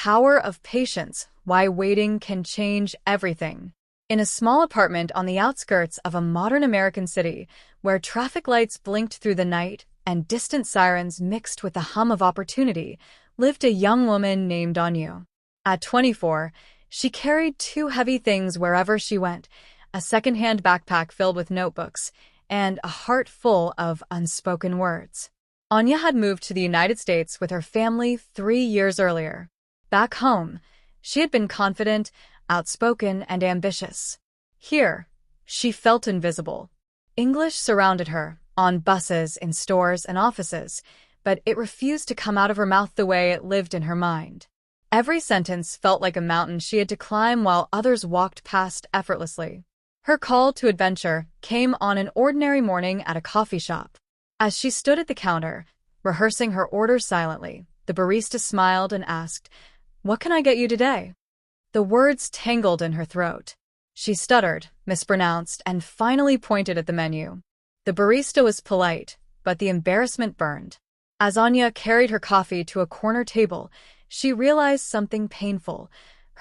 power of patience, why waiting can change everything. In a small apartment on the outskirts of a modern American city, where traffic lights blinked through the night and distant sirens mixed with the hum of opportunity, lived a young woman named Anya. At 24, she carried two heavy things wherever she went: a second-hand backpack filled with notebooks and a heart full of unspoken words. Anya had moved to the United States with her family 3 years earlier. Back home, she had been confident, outspoken, and ambitious. Here, she felt invisible. English surrounded her, on buses, in stores, and offices, but it refused to come out of her mouth the way it lived in her mind. Every sentence felt like a mountain she had to climb while others walked past effortlessly. Her call to adventure came on an ordinary morning at a coffee shop. As she stood at the counter, rehearsing her orders silently, the barista smiled and asked, "What can I get you today?" The words tangled in her throat. She stuttered, mispronounced, and finally pointed at the menu. The barista was polite, but the embarrassment burned. As Anya carried her coffee to a corner table, she realized something painful.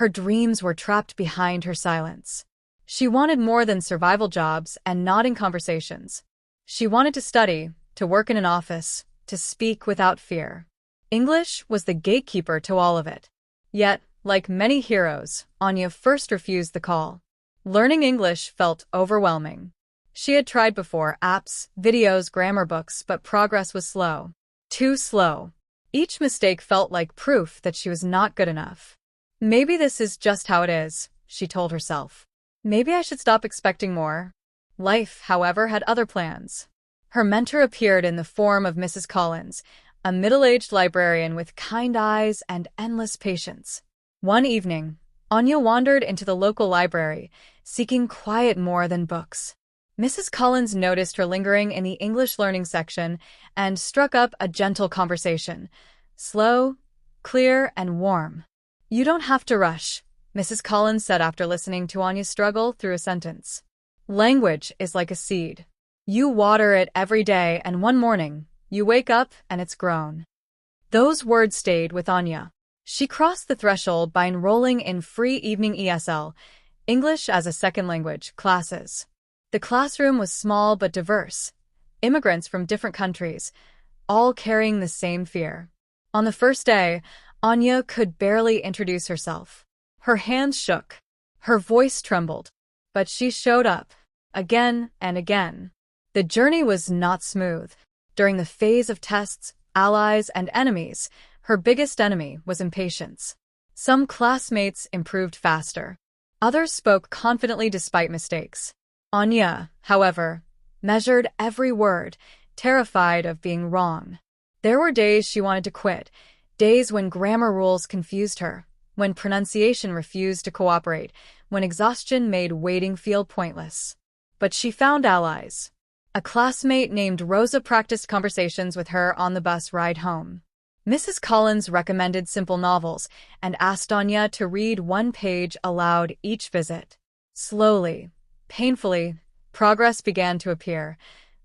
Her dreams were trapped behind her silence. She wanted more than survival jobs and nodding conversations. She wanted to study, to work in an office, to speak without fear. English was the gatekeeper to all of it. Yet, like many heroes, Anya first refused the call. Learning English felt overwhelming. She had tried before: apps, videos, grammar books, but progress was slow. Too slow. Each mistake felt like proof that she was not good enough. Maybe this is just how it is, she told herself. Maybe I should stop expecting more. Life, however, had other plans. Her mentor appeared in the form of Mrs. Collins, a middle-aged librarian with kind eyes and endless patience. One evening, Anya wandered into the local library, seeking quiet more than books. Mrs. Collins noticed her lingering in the English learning section and struck up a gentle conversation. Slow, clear, and warm. "You don't have to rush," Mrs. Collins said after listening to Anya's struggle through a sentence. "Language is like a seed. You water it every day, and one morning, you wake up and it's grown." Those words stayed with Anya. She crossed the threshold by enrolling in free evening ESL, English as a Second Language, classes. The classroom was small but diverse. Immigrants from different countries, all carrying the same fear. On the first day, Anya could barely introduce herself. Her hands shook. Her voice trembled. But she showed up, again and again. The journey was not smooth. During the phase of tests, allies, and enemies, her biggest enemy was impatience. Some classmates improved faster. Others spoke confidently despite mistakes. Anya, however, measured every word, terrified of being wrong. There were days she wanted to quit, days when grammar rules confused her, when pronunciation refused to cooperate, when exhaustion made waiting feel pointless. But she found allies. A classmate named Rosa practiced conversations with her on the bus ride home. Mrs. Collins recommended simple novels and asked Anya to read one page aloud each visit. Slowly, painfully, progress began to appear,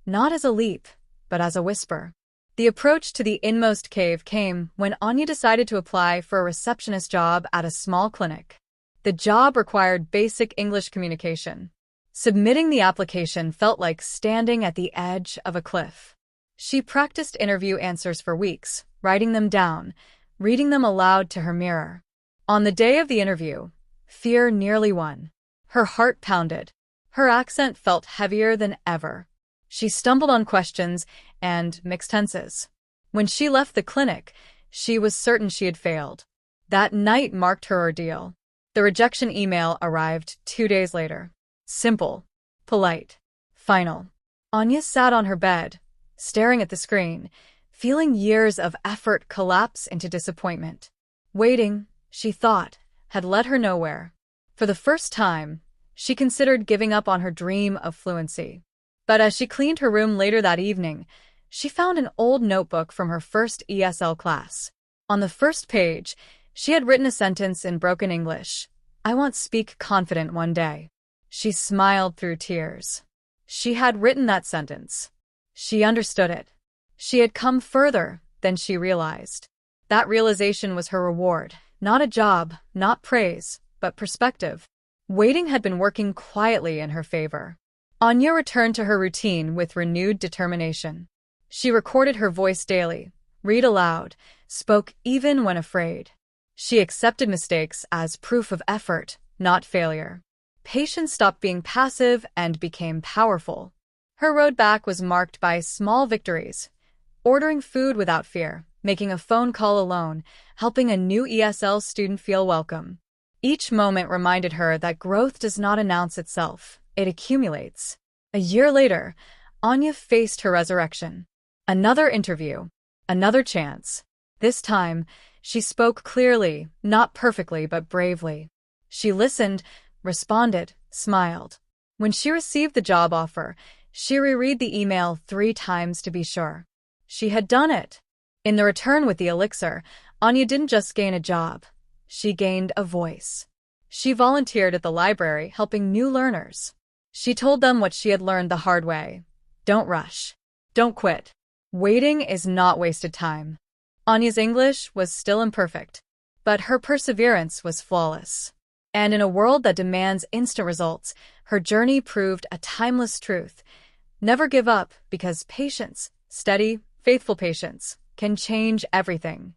not as a leap, but as a whisper. The approach to the inmost cave came when Anya decided to apply for a receptionist job at a small clinic. The job required basic English communication. Submitting the application felt like standing at the edge of a cliff. She practiced interview answers for weeks, writing them down, reading them aloud to her mirror. On the day of the interview, fear nearly won. Her heart pounded. Her accent felt heavier than ever. She stumbled on questions and mixed tenses. When she left the clinic, she was certain she had failed. That night marked her ordeal. The rejection email arrived 2 days later. Simple, polite, final. Anya sat on her bed, staring at the screen, feeling years of effort collapse into disappointment. Waiting, she thought, had led her nowhere. For the first time, she considered giving up on her dream of fluency. But as she cleaned her room later that evening, she found an old notebook from her first ESL class. On the first page, she had written a sentence in broken English: "I want to speak confident one day." She smiled through tears. She had written that sentence. She understood it. She had come further than she realized. That realization was her reward, Not a job, not praise, but perspective. Waiting had been working quietly in her favor. Anya returned to her routine with renewed determination. She recorded her voice daily, read aloud, spoke even when afraid. She accepted mistakes as proof of effort, not failure. Patience stopped being passive and became powerful. Her road back was marked by small victories: ordering food without fear, making a phone call alone, helping a new ESL student feel welcome. Each moment reminded her that growth does not announce itself, it accumulates. A year later, Anya faced her resurrection. Another interview, another chance. This time, she spoke clearly, not perfectly but bravely. She listened, responded, smiled. When she received the job offer, she reread the email 3 times to be sure. She had done it. In the return with the elixir, Anya didn't just gain a job. She gained a voice. She volunteered at the library, helping new learners. She told them what she had learned the hard way. Don't rush. Don't quit. Waiting is not wasted time. Anya's English was still imperfect, but her perseverance was flawless. And in a world that demands instant results, her journey proved a timeless truth. Never give up, because patience, steady, faithful patience, can change everything.